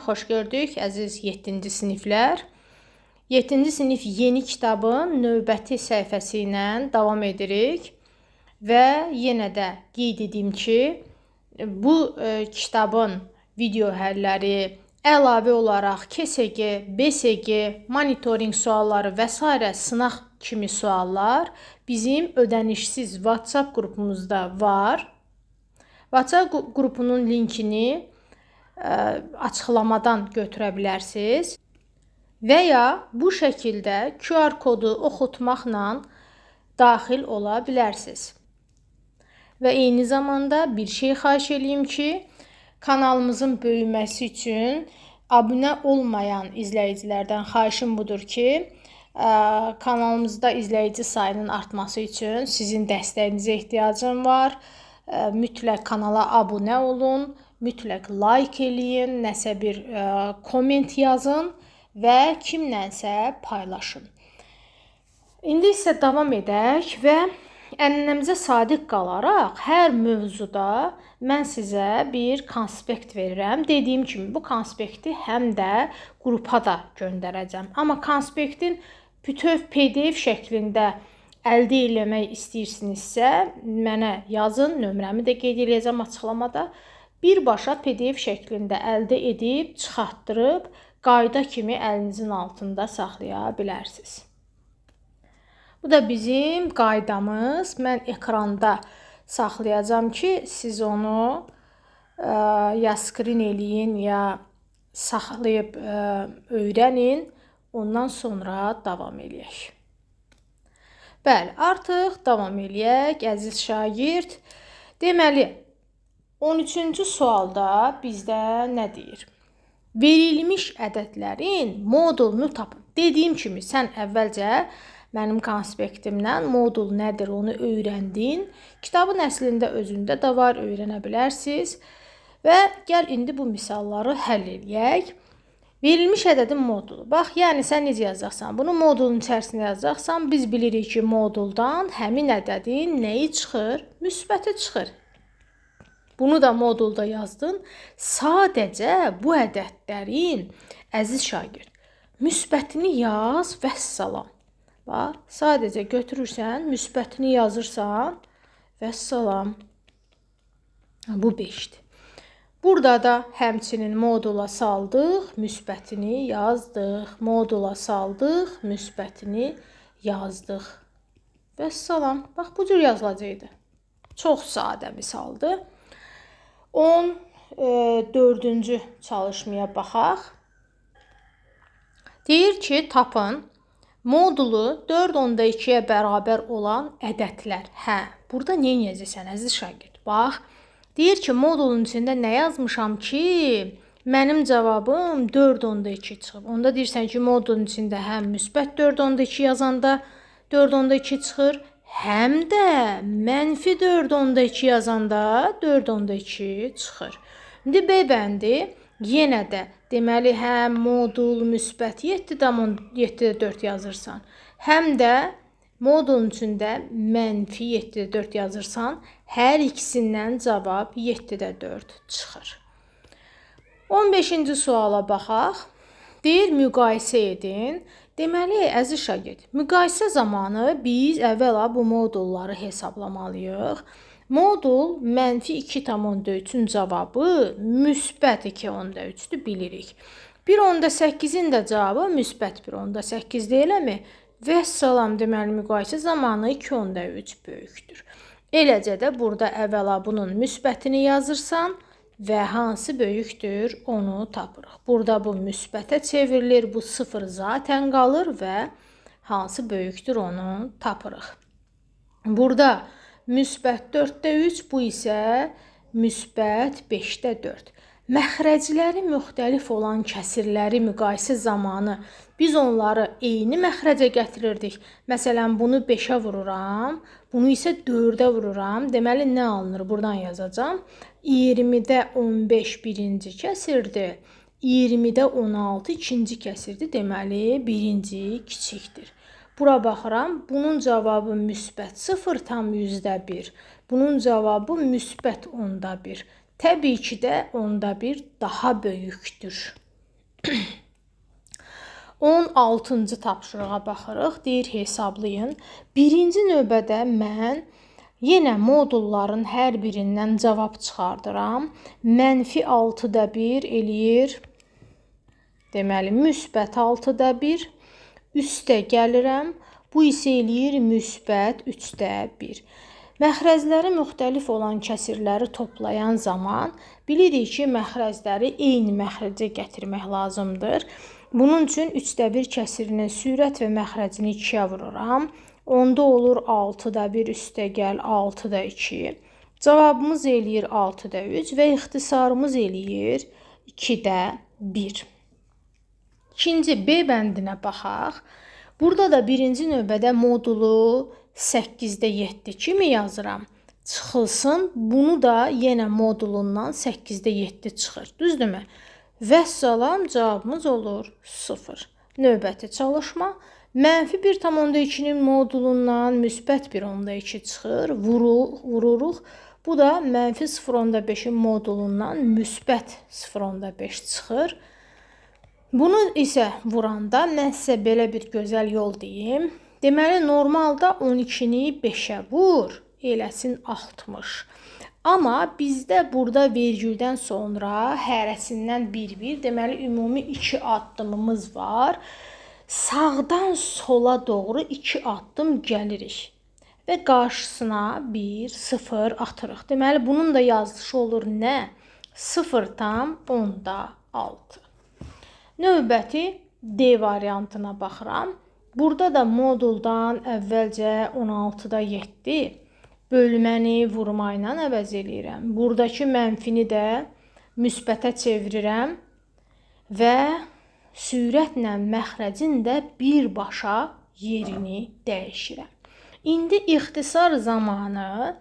Salam, xoş gördük əziz 7-ci siniflər. 7-ci sinif yeni kitabın növbəti səhifəsi ilə davam edirik. Və yenə də qeyd edim ki, bu kitabın video həlləri əlavə olaraq KSG, BSG, monitoring sualları və s. sınaq kimi suallar bizim ödənişsiz WhatsApp qrupumuzda var. WhatsApp qrupunun linkini açıqlamadan götürə bilərsiniz və ya bu şəkildə QR kodu oxutmaqla daxil ola bilərsiniz. Və eyni zamanda bir şey xahiş edeyim ki, kanalımızın böyüməsi üçün abunə olmayan izləyicilərdən xahişim budur ki, kanalımızda izləyici sayının artması üçün sizin dəstəyinizə ehtiyacım var. Mütləq kanala abunə olun, mütləq like eləyin, nəsə bir komment yazın və kimlənsə paylaşın. İndi isə davam edək və ənənəmizə sadiq qalaraq hər mövzuda mən sizə bir konspekt verirəm. Dediyim kimi bu konspekti həm də qrupa da göndərəcəm. Amma konspektin bütöv PDF şəklində əldə eləmək istəyirsinizsə, mənə yazın, nömrəmi də qeyd edəcəm açıqlamada. Birbaşa PDF şəklində əldə edib, çıxartdırıb, qayda kimi əlinizin altında saxlaya bilərsiniz. Bu da bizim qaydamız. Mən ekranda saxlayacağım ki, siz onu ya skrin eləyin, ya saxlayıb öyrənin. Ondan sonra davam eləyək. Bəli, artıq davam eləyək, əziz şagird. Deməli, 13-cü sualda bizdə nə deyir? Verilmiş ədədlərin modulunu tapın. Dediyim kimi, sən əvvəlcə mənim konspektimdən modul nədir onu öyrəndin. Kitabın əslində özündə də var, öyrənə bilərsiniz. Və gəl indi bu misalları həll eləyək. Verilmiş ədədin modulu. Bax, yəni sən necə yazacaqsan? Bunu modulun içərisində yazacaqsan. Biz bilirik ki, moduldan həmin ədədin nəyi çıxır? Müsbəti çıxır. Bunu da modulda yazdın. Sadəcə bu ədədlərin, əziz şagird, müsbətini yaz və salam. Bax, sadəcə götürürsən, müsbətini yazırsan və salam. Bu 5-dir. Burada da həmçinin modula saldıq, müsbətini yazdıq. Modula saldıq, müsbətini yazdıq. Və salam. Bax, bu cür yazılacaqdı. Çox sadə misaldır. 14-cü çalışmaya baxaq. Deyir ki, tapın modulu 4/2-yə bərabər olan ədədlər. Hə, burada nə edəcəksən, əziz şagird? Bax, deyir ki, modulun içində nə yazmışam ki, mənim cavabım 4/2 çıxıb. Onda deyirsən ki, modulun içində həm müsbət 4/2 yazanda 4/2 çıxır, həm də mənfi 4/2 yazanda 4/2 çıxır. İndi B bəndi yenə də deməli həm modul müsbət 7/7-4 yazırsan, həm də modulun içində mənfi 7/4 yazırsan, hər ikisindən cavab 7/4 çıxır. 15-ci suala baxaq. Deyir, müqayisə edin. Deməli, əziz şagird, müqayisə zamanı biz əvvəla bu modulları hesablamalıyıq. Modul mənfi 2/3-ün cavabı müsbət 2/3-dür, bilirik. 1/8-in də cavabı müsbət 1/8 eləmi? Və salam, deməli, müqayisə zamanı 2/3 böyükdür. Eləcə də burada əvvəla bunun müsbətini yazırsan və hansı böyükdür onu tapırıq. Burada bu müsbətə çevrilir, bu 0 zaten qalır və hansı böyükdür onu tapırıq. Burada müsbət 4/3, bu isə müsbət 5/4. Məxrəcləri müxtəlif olan kəsirləri müqayisə zamanı biz onları eyni məxrəcə gətirirdik. Məsələn, bunu 5-ə vururam, bunu isə 4-ə vururam. Deməli, nə alınır? Buradan yazacağam. 20-də 15 birinci kəsirdir. 20-də 16 ikinci kəsirdir. Deməli, birinci kiçikdir. Bura baxıram. Bunun cavabı müsbət 0,100%. Bunun cavabı müsbət 10%. Təbii ki də 10% daha böyükdür. 16-cı tapşırığa baxırıq. Deyir hesablayın. Birinci növbədə mən yenə modulların hər birindən cavab çıxardıram. -6/1 eləyir. Deməli, -6/1 üstə gəlirəm. Bu isə eləyir -3/1. Məxrəzləri müxtəlif olan kəsirləri toplayan zaman bilirik ki, məxrəzləri eyni məxrəcə gətirmək lazımdır. Bunun üçün 3/1 kəsirinin sürət və məxrəcini 2-yə vururam. Onda olur 6/1 üstəgəl 6/2. Cavabımız eləyir 6/3 və ixtisarımız eləyir 2/1. İkinci B bəndinə baxaq. Burada da birinci növbədə modulu 8/7 kimi yazıram. Çıxılsın. Bunu da yenə modulundan 8/7 çıxır. Düzdürmü? Vəssalam, cavabımız olur 0. Növbəti çalışma. -1/2-nin modulundan -1/2 çıxır. Vururuq. Bu da -0/5-in modulundan -0/5 çıxır. Bunu isə vuranda mən sizə belə bir gözəl yol deyim. Deməli, normalda 12-ni 5-ə vur, eləsin 60. Amma bizdə burada vergüldən sonra hərəsindən 1-1, deməli ümumi 2 addımımız var. Sağdan sola doğru 2 addım gəlirik və qarşısına 1, 0 atırıq. Deməli, bunun da yazılışı olur nə? 0,6. Növbəti D variantına baxıram. Burada da moduldan əvvəlcə 16/7 bölməni vurma ilə əvəz eləyirəm. Buradakı mənfini də müsbətə çevirirəm və sürətlə məxrəcin də birbaşa yerini dəyişirəm. İndi ixtisar zamanı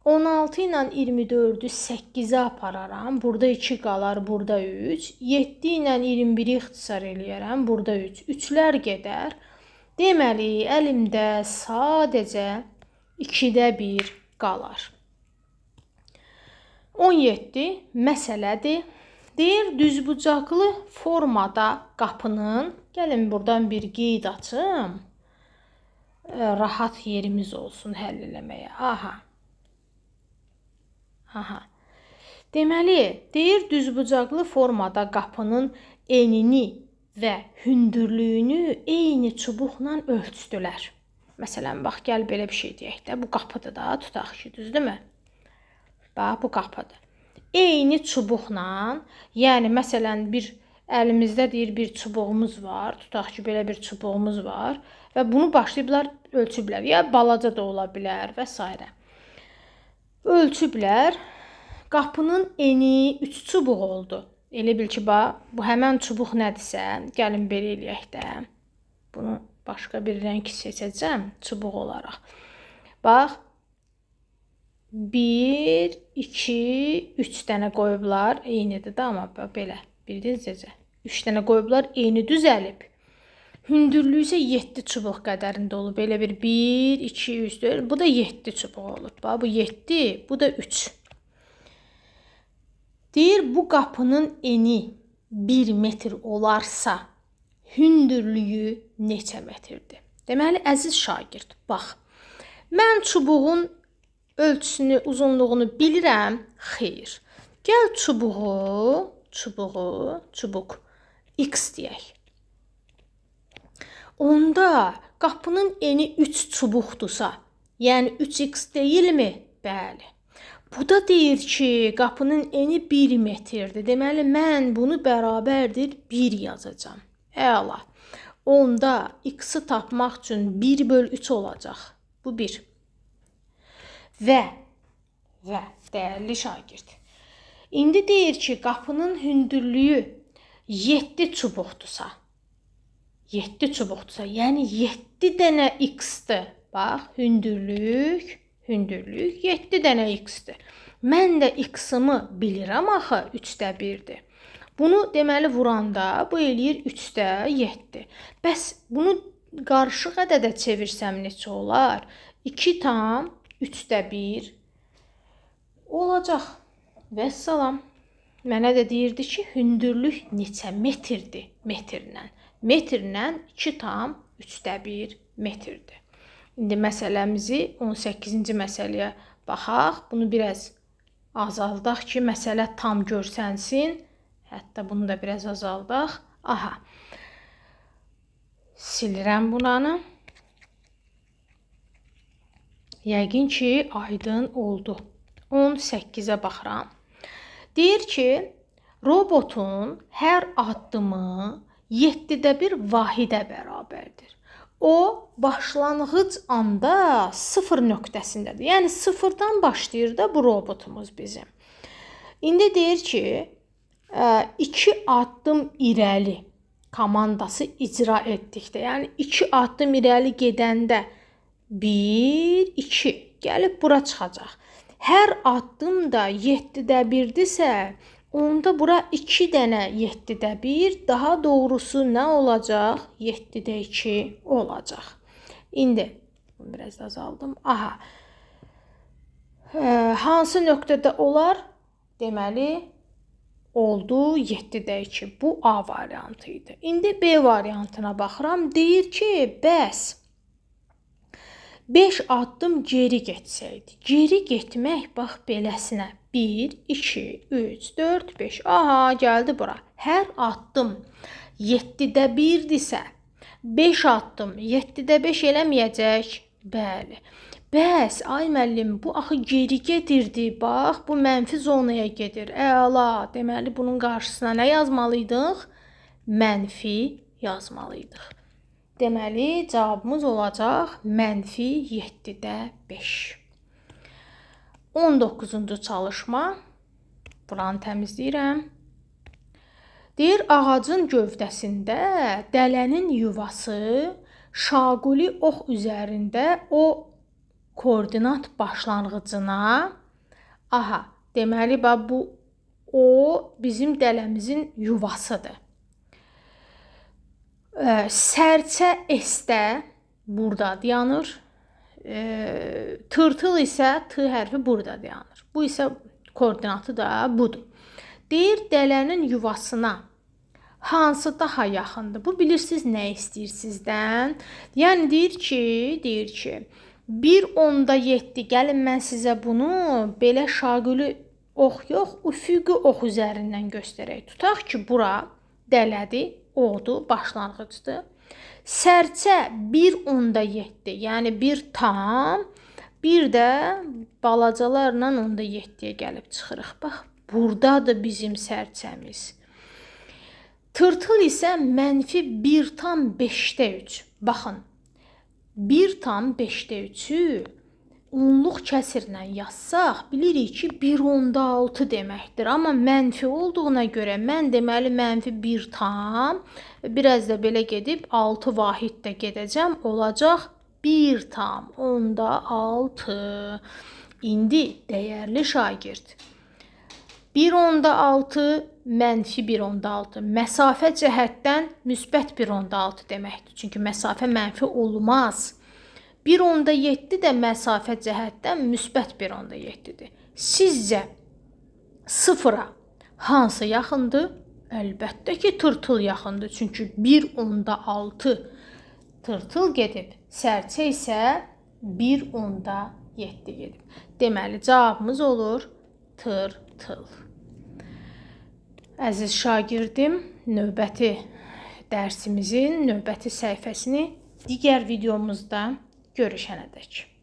16 ilə 24-ü 8-ə apararam. Burada 2 qalar, burada 3. 7 ilə 21-i ixtisar eləyərəm. Burada 3. 3-lər gedər. Deməli, əlimdə sadəcə 2/1 qalar. 17 məsələdir. Deyir, düzbucaqlı formada qapının, gəlin buradan bir qeyd açım. Rahat yerimiz olsun həll eləməyə. Deməli, deyir, düzbucaqlı formada qapının enini və hündürlüyünü eyni çubuqla ölçdülər. Məsələn, bax, gəl belə bir şey deyək də, bu qapıdır da, tutaq ki, düzdürmü? Bax, bu qapıdır. Eyni çubuqla, yəni məsələn, bir əlimizdə deyir bir çubuğumuz var, tutaq ki, belə bir çubuğumuz var və bunu başlayıblar, ölçüblər. Ya balaca da ola bilər və s. Ölçüblər. Qapının eni 3 çubuq oldu. Elə bil ki, bu həmən çubuq nədirsə, gəlin belə eləyək də. Bunu başqa bir rəng seçəcəm çubuq olaraq. Bax, 1, 2, 3 dənə qoyublar. Eynidir də, amma belə. Bildiniz necə? 3 dənə qoyublar, eyni düzəlib. Hündürlüyü isə 7 çubuq qədərində olub. Belə bir 1, 2, 3, 4. Bu da 7 çubuq olub. Bax, bu 7, bu da 3. Deyir, bu qapının eni 1 metr olarsa, hündürlüyü neçə metrdir? Deməli, əziz şagird, bax, mən çubuğun ölçüsünü, uzunluğunu bilirəm, xeyr. Gəl çubuq X deyək. Onda qapının eni 3 çubuqdursa, yəni 3x deyilmi? Bəli. Bu da deyir ki, qapının eni 1 metrdir. Deməli, mən bunu bərabərdir 1 yazacağam. Əla. Onda x-i tapmaq üçün 1/3 olacaq. Bu 1. Və dəyərli şagird. İndi deyir ki, qapının hündürlüyü 7 çubuqdursa, yəni 7 dənə x-dir. Bax, hündürlük 7 dənə x-dir. Mən də x-ımı bilirəm axı 3/1-dir. Bunu deməli vuranda bu eləyir 3/7. Bəs bunu qarışıq ədədə çevirsəm neçə olar? 2/3/1 olacaq. Vəssalam. Mənə də deyirdi ki, hündürlük neçə metrdir metrlə. Metrlə 2,3 metrdir. İndi məsələmizi 18-ci məsələyə baxaq. Bunu biraz azaldaq ki, məsələ tam görsənsin. Hətta bunu da biraz azaldaq. Aha. Silirəm buranı. Yəqin ki, aydın oldu. 18-ə baxıram. Deyir ki, robotun hər addımı 7/1 vahidə bərabərdir. O, başlanğıc anda 0 nöqtəsindədir. Yəni, 0-dan başlayır da bu robotumuz bizim. İndi deyir ki, 2 addım irəli komandası icra etdikdə, yəni 2 addım irəli gedəndə 1, 2 gəlib bura çıxacaq. Hər addım da 7/1-dirsə, onda bura 2 dənə 7/1, daha doğrusu nə olacaq? 7/2 olacaq. İndi biraz da azaldım. Aha. Hansı nöqtədə olar? Deməli, oldu 7/2. Bu A variantı idi. İndi B variantına baxıram. Deyir ki, bəs 5 addım geri getsəydi. Geri getmək, bax, beləsinə. 1, 2, 3, 4, 5. Aha, gəldi bura. Hər addım 7/1-dirsə, 5 addım 7/5 eləməyəcək. Bəli. Bəs, ay müəllim, bu axı geri gedirdi. Bax, bu mənfi zonaya gedir. Əla. Deməli, bunun qarşısına nə yazmalıydıq? Mənfi yazmalıydıq. Deməli, cavabımız olacaq -7/5. 19-cu çalışma. Buranı təmizləyirəm. Deyir, ağacın gövdəsində dələnin yuvası şaquli ox üzərində o koordinat başlanğıcına, aha, deməli, bu o bizim dələmizin yuvasıdır. Sərçə S-də burada dayanır. Tırtıl isə T hərfi burada dayanır. Bu isə koordinatı da budur. Deyir, dələnin yuvasına hansı daha yaxındır? Bu bilirsiniz nə istəyir sizdən? Yəni deyir ki, 1/7. Gəlin mən sizə bunu belə şaquli ox yox, üfüqi ox üzərindən göstərək. Tutaq ki, bura dələdir, odur, başlanğıcdır. Sərçə 1/7, yəni 1 tam, bir də balacalarla 10/7-yə gəlib çıxırıq. Bax, buradadır bizim sərçəmiz. Tırtıl isə -1/5-3. Baxın, 1/5-3-ü onluq kəsirlə yazsaq, bilirik ki, 1/6 deməkdir. Amma mənfi olduğuna görə mən deməli -1 tam, biraz da belə gedib 6 vahid də gedəcəm, olacaq 1/6. İndi dəyərli şagird, 1/6 -1/6 məsafə cəhətdən müsbət 1/6 deməkdir. Çünki məsafə mənfi olmaz. 1/7 də məsafə cəhətdən müsbət 1/7-dir. Sizcə 0-a hansı yaxındır? Əlbəttə ki, tırtıl yaxındır. Çünki 1/6 tırtıl gedib, sərçə isə 1/7 gedib. Deməli, cavabımız olur tırtıl. Əziz şagirdim, növbəti dərsimizin növbəti səhifəsini digər videomuzda görüşənədək.